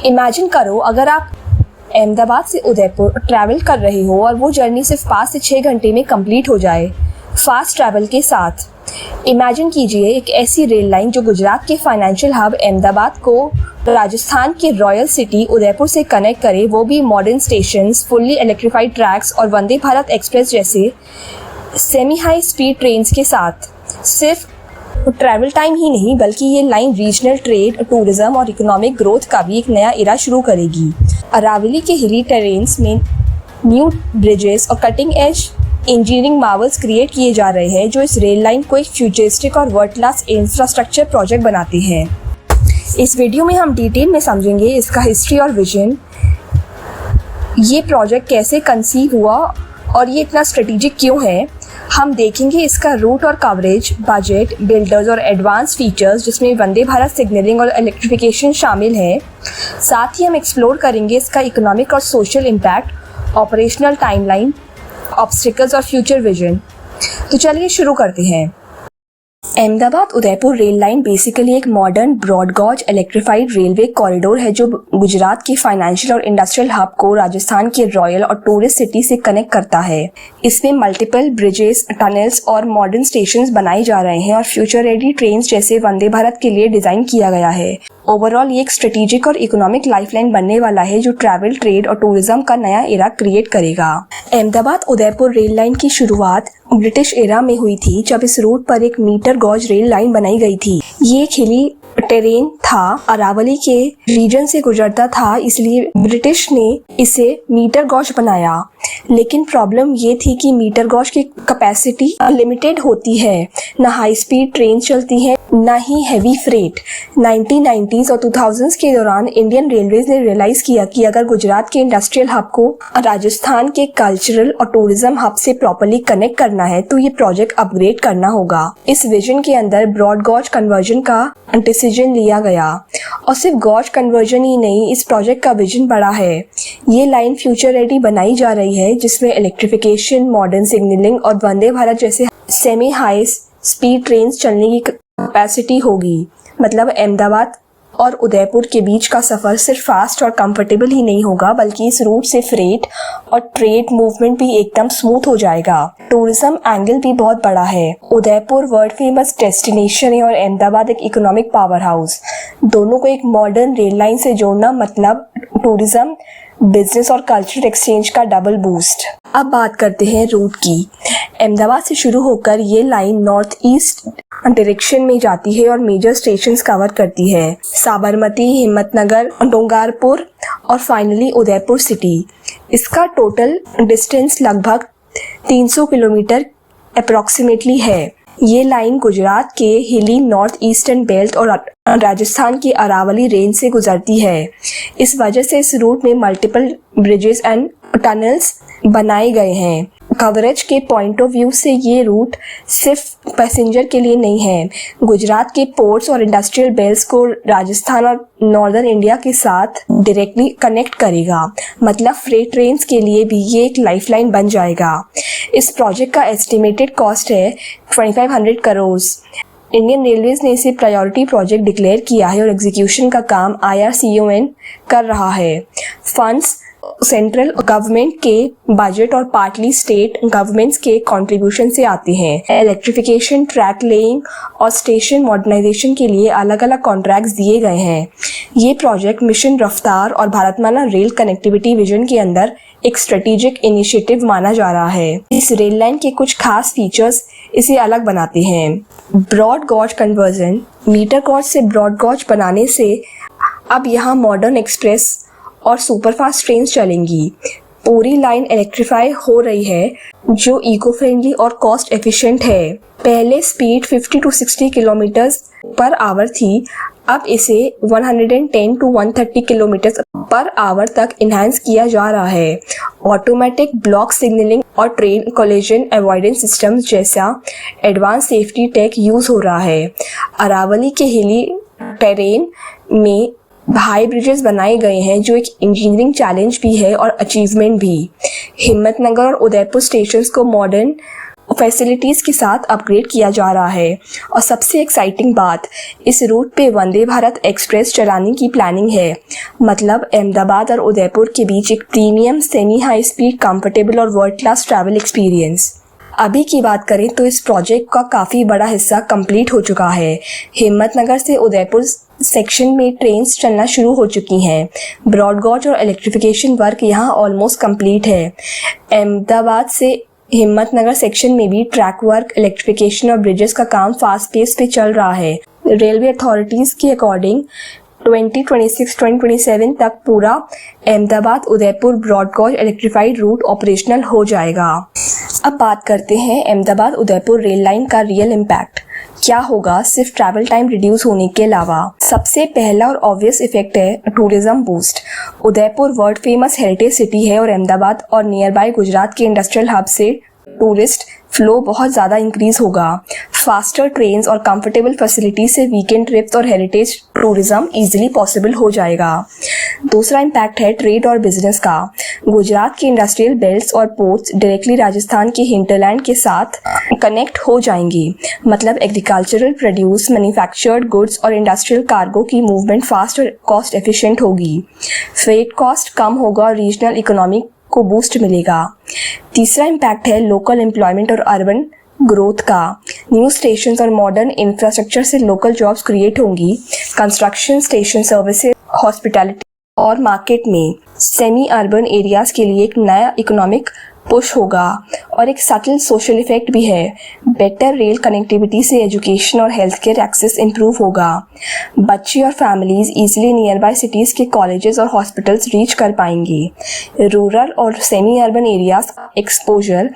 Imagine करो अगर आप अहमदाबाद से उदयपुर ट्रैवल कर रहे हो और वो जर्नी सिर्फ 5 से 6 घंटे में कंप्लीट हो जाए फास्ट ट्रैवल के साथ। इमेजिन कीजिए एक ऐसी रेल लाइन जो गुजरात के फाइनेंशियल हब अहमदाबाद को राजस्थान के रॉयल सिटी उदयपुर से कनेक्ट करे, वो भी modern stations, fully electrified tracks और वंदे भारत एक्सप्रेस जैसे सेमी हाई स्पीड ट्रेन्स के साथ। सिर्फ ट्रैवल टाइम ही नहीं बल्कि ये लाइन रीजनल ट्रेड, टूरिज्म और इकोनॉमिक ग्रोथ का भी एक नया एरा शुरू करेगी। अरावली के हिली टेरेन्स में न्यू ब्रिजेस और cutting edge engineering Marvels create किए जा रहे हैं जो इस रेल लाइन को एक फ्यूचरिस्टिक और वर्ल्ड क्लास इंफ्रास्ट्रक्चर प्रोजेक्ट बनाते हैं। इस वीडियो में हम डिटेल में समझेंगे इसका हिस्ट्री और विजन, ये प्रोजेक्ट कैसे कंसीव हुआ और ये इतना स्ट्रेटेजिक क्यों है। हम देखेंगे इसका रूट और कवरेज, बजट, बिल्डर्स और एडवांस फीचर्स जिसमें वंदे भारत सिग्नलिंग और इलेक्ट्रिफिकेशन शामिल है। साथ ही हम एक्सप्लोर करेंगे इसका इकोनॉमिक और social impact, operational timeline, obstacles और फ्यूचर विजन। तो चलिए शुरू करते हैं। Ahmedabad Udaipur rail line basically एक modern broad gauge electrified railway corridor है जो गुजरात के फाइनेंशियल और इंडस्ट्रियल हब को राजस्थान के रॉयल और टूरिस्ट सिटी से कनेक्ट करता है। इसमें मल्टीपल ब्रिजेस, टनल्स और मॉडर्न स्टेशंस बनाए जा रहे हैं और फ्यूचर रेडी ट्रेन्स जैसे वंदे भारत के लिए डिजाइन किया गया है। ओवरऑल ये एक स्ट्रेटेजिक और इकोनॉमिक लाइफलाइन बनने वाला है जो ट्रैवल, ट्रेड और टूरिज्म का नया एरा क्रिएट करेगा। अहमदाबाद उदयपुर रेल लाइन की शुरुआत ब्रिटिश एरा में हुई थी जब इस रूट पर एक मीटर गॉज रेल लाइन बनाई गई थी। ये एक हिली टेरेन था, अरावली के रीजन से गुजरता था, इसलिए ब्रिटिश ने इसे मीटर गॉज बनाया। लेकिन प्रॉब्लम ये थी कि मीटर गॉज की कैपेसिटी लिमिटेड होती है, ना हाई स्पीड ट्रेन चलती है ना ही हैवी फ्रेट। 1990s और 2000s के दौरान इंडियन रेलवेज ने रियलाइज किया कि अगर गुजरात के इंडस्ट्रियल हब को राजस्थान के कल्चरल और टूरिज्म हब से प्रॉपर्ली कनेक्ट करना है तो ये प्रोजेक्ट अपग्रेड करना होगा। इस विजन के अंदर ब्रॉड गॉज कन्वर्जन का डिसीजन लिया गया और सिर्फ गॉज कन्वर्जन ही नहीं, इस प्रोजेक्ट का विजन बड़ा है। ये लाइन फ्यूचर रेडी बनाई जा रही है जिसमें इलेक्ट्रिफिकेशन, मॉडर्न सिग्नलिंग और वंदे भारत जैसे सेमी हाई स्पीड ट्रेन चलने की कैपेसिटी होगी। मतलब अहमदाबाद और उदयपुर के बीच का सफर सिर्फ फास्ट और कंफर्टेबल ही नहीं होगा बल्कि इस रूट से फ्रेट और ट्रेड मूवमेंट भी एकदम स्मूथ हो जाएगा। टूरिज्म एंगल भी बहुत बड़ा है। उदयपुर वर्ल्ड फेमस डेस्टिनेशन है और अहमदाबाद एक इकोनॉमिक पावर हाउस। दोनों को एक मॉडर्न रेल लाइन से जोड़ना मतलब टूरिज्म, बिजनेस और कल्चरल एक्सचेंज का डबल बूस्ट। अब बात करते हैं रूट की। अहमदाबाद से शुरू होकर ये लाइन नॉर्थ ईस्ट डायरेक्शन में जाती है और मेजर स्टेशंस कवर करती है, साबरमती, हिम्मतनगर, डोंगारपुर और फाइनली उदयपुर सिटी। इसका टोटल डिस्टेंस लगभग 300 किलोमीटर अप्रोक्सीमेटली है। ये लाइन गुजरात के हिली नॉर्थ ईस्टर्न बेल्ट और राजस्थान की अरावली रेंज से गुजरती है। इस वजह से इस रूट में मल्टीपल ब्रिजेस एंड टनल्स बनाए गए हैं। कवरेज के पॉइंट ऑफ व्यू से ये रूट सिर्फ पैसेंजर के लिए नहीं है, गुजरात के पोर्ट्स और इंडस्ट्रियल बेल्ट्स को राजस्थान और नॉर्दर्न इंडिया के साथ डायरेक्टली कनेक्ट करेगा। मतलब फ्रेट ट्रेन्स के लिए भी ये एक लाइफलाइन बन जाएगा। इस प्रोजेक्ट का एस्टिमेटेड कॉस्ट है 2500 करोड़। इंडियन रेलवेज ने इसे प्रायोरिटी प्रोजेक्ट डिक्लेयर किया है और एग्जीक्यूशन का काम IRCON कर रहा है। फंड्स सेंट्रल गवर्नमेंट के बजट और पार्टली स्टेट गवर्नमेंट्स के कंट्रीब्यूशन से आते हैं। इलेक्ट्रिफिकेशन, ट्रैक लेइंग और स्टेशन मॉडर्नाइजेशन के लिए अलग अलग कॉन्ट्रैक्ट्स दिए गए हैं। ये प्रोजेक्ट मिशन रफ्तार और भारतमाला रेल कनेक्टिविटी विजन के अंदर एक स्ट्रेटेजिक इनिशिएटिव माना जा रहा है। इस रेल लाइन के कुछ खास फीचर्स इसे अलग बनाते हैं। Broad gauge conversion, metre gauge से ब्रॉड गॉज बनाने से अब यहाँ मॉडर्न एक्सप्रेस और सुपरफास्ट ट्रेन चलेंगी। पूरी लाइन इलेक्ट्रीफाई हो रही है जो इको फ्रेंडली और कॉस्ट एफिशिएंट है। पहले speed 50 to 60 kilometre per hour थी, अब इसे 110 to 130 किलोमीटर पर आवर तक इन्हांस किया जा रहा है। ऑटोमेटिक ब्लॉक सिग्नलिंग और ट्रेन कोलिजन अवॉइडेंस सिस्टम्स जैसा एडवांस सेफ्टी टेक यूज हो रहा है। अरावली के हिली टेरेन में हाई ब्रिजेस बनाए गए हैं जो एक इंजीनियरिंग चैलेंज भी है और अचीवमेंट भी। हिम्मतनगर और उदयपुर स्टेशंस को मॉडर्न फैसिलिटीज़ के साथ अपग्रेड किया जा रहा है। और सबसे एक्साइटिंग बात, इस रूट पे वंदे भारत एक्सप्रेस चलाने की प्लानिंग है। मतलब अहमदाबाद और उदयपुर के बीच एक premium semi high speed comfortable और वर्ल्ड क्लास ट्रैवल एक्सपीरियंस। अभी की बात करें तो इस प्रोजेक्ट का काफ़ी बड़ा हिस्सा कंप्लीट हो चुका है। हिम्मतनगर से उदयपुर सेक्शन में ट्रेन्स चलना शुरू हो चुकी हैं। ब्रॉड गॉज और इलेक्ट्रिफिकेशन वर्क यहाँ ऑलमोस्ट कंप्लीट है। अहमदाबाद से हिम्मतनगर सेक्शन में भी ट्रैक वर्क, इलेक्ट्रिफिकेशन और ब्रिजेस का काम फास्ट पेस पे चल रहा है। रेलवे अथॉरिटीज़ के अकॉर्डिंग 2026-2027 तक पूरा Ahmedabad Udaipur broad gauge electrified route operational हो जाएगा। अब बात करते हैं अहमदाबाद उदयपुर रेल लाइन का रियल इम्पैक्ट क्या होगा सिर्फ ट्रैवल टाइम रिड्यूस होने के अलावा। सबसे पहला और ऑब्वियस इफेक्ट है tourism boost. Udaipur world famous heritage city है और अहमदाबाद और नियर बाय गुजरात के इंडस्ट्रियल हब से टूरिस्ट फ्लो बहुत ज़्यादा इंक्रीज होगा। फास्टर ट्रेन्स और कंफर्टेबल फैसिलिटी से वीकेंड ट्रिप्स और हेरिटेज टूरिज्म इजीली पॉसिबल हो जाएगा। दूसरा इम्पैक्ट है ट्रेड और बिजनेस का। गुजरात के इंडस्ट्रियल बेल्ट्स और पोर्ट्स डायरेक्टली राजस्थान के हिंटरलैंड के साथ कनेक्ट हो जाएंगे। मतलब एग्रीकल्चरल प्रोड्यूस, मैन्युफैक्चर्ड गुड्स और इंडस्ट्रियल कार्गो की मूवमेंट फास्ट और कॉस्ट एफिशिएंट होगी। फ्रेट कॉस्ट कम होगा और रीजनल इकोनॉमी को बूस्ट मिलेगा। तीसरा इम्पैक्ट है लोकल एम्प्लॉयमेंट और अर्बन ग्रोथ का। न्यू स्टेशंस और मॉडर्न इंफ्रास्ट्रक्चर से लोकल जॉब्स क्रिएट होंगी। कंस्ट्रक्शन, स्टेशन सर्विसेज, हॉस्पिटैलिटी और मार्केट में सेमी अर्बन एरियाज के लिए एक नया इकोनॉमिक पुश होगा। और एक सटल सोशल इफेक्ट भी है। बेटर रेल कनेक्टिविटी से एजुकेशन और हेल्थ केयर एक्सेस इंप्रूव होगा। बच्चे और families easily near by cities के कॉलेजेस और हॉस्पिटल्स रीच कर पाएंगे। रूरल और सेमी अर्बन एरियाज का एक्सपोजर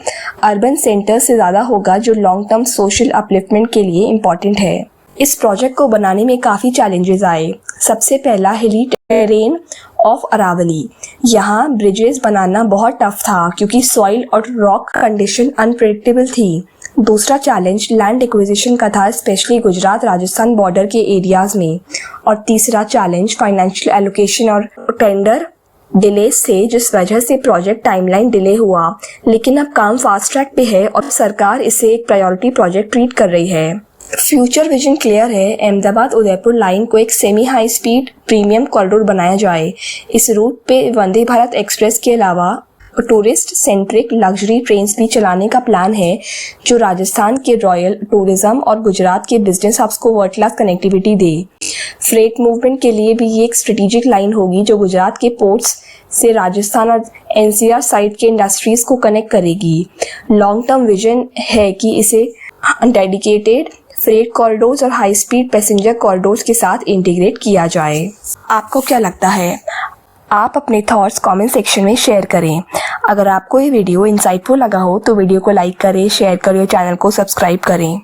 अर्बन सेंटर से ज़्यादा होगा, जो लॉन्ग टर्म सोशल अपलिफ्टमेंट के लिए इम्पॉर्टेंट है। इस प्रोजेक्ट को बनाने में काफ़ी चैलेंजेस आए। सबसे पहला हिली टेरेन ऑफ अरावली। यहाँ ब्रिजेस बनाना बहुत टफ था क्योंकि सॉइल और रॉक कंडीशन अनप्रेडिक्टेबल थी। दूसरा चैलेंज लैंड एक्विजिशन का था, स्पेशली गुजरात राजस्थान बॉर्डर के एरियाज में। और तीसरा चैलेंज फाइनेंशियल एलोकेशन और टेंडर डिले से, जिस वजह से प्रोजेक्ट टाइमलाइन डिले हुआ। लेकिन अब काम फास्ट ट्रैक पे है और सरकार इसे एक प्रायोरिटी प्रोजेक्ट ट्रीट कर रही है। फ्यूचर विजन क्लियर है। अहमदाबाद उदयपुर लाइन को एक semi high speed premium corridor बनाया जाए। इस रूट पे वंदे भारत एक्सप्रेस के अलावा टूरिस्ट सेंट्रिक लग्जरी ट्रेन्स भी चलाने का प्लान है, जो राजस्थान के रॉयल टूरिज्म और गुजरात के बिजनेस हब्स को वर्ल्ड क्लास कनेक्टिविटी दे। फ्रेट मूवमेंट के लिए भी ये एक स्ट्रेटेजिक लाइन होगी, जो गुजरात के पोर्ट्स से राजस्थान और एनसीआर साइड के इंडस्ट्रीज को कनेक्ट करेगी। लॉन्ग टर्म विजन है कि इसे डेडिकेटेड फ्रेट कॉरिडोर्स और हाई स्पीड पैसेंजर कॉरिडोर्स के साथ इंटीग्रेट किया जाए। आपको क्या लगता है? आप अपने थॉट्स कमेंट सेक्शन में शेयर करें। अगर आपको ये वीडियो इंसाइटफुल लगा हो तो वीडियो को लाइक करें, शेयर करें और चैनल को सब्सक्राइब करें।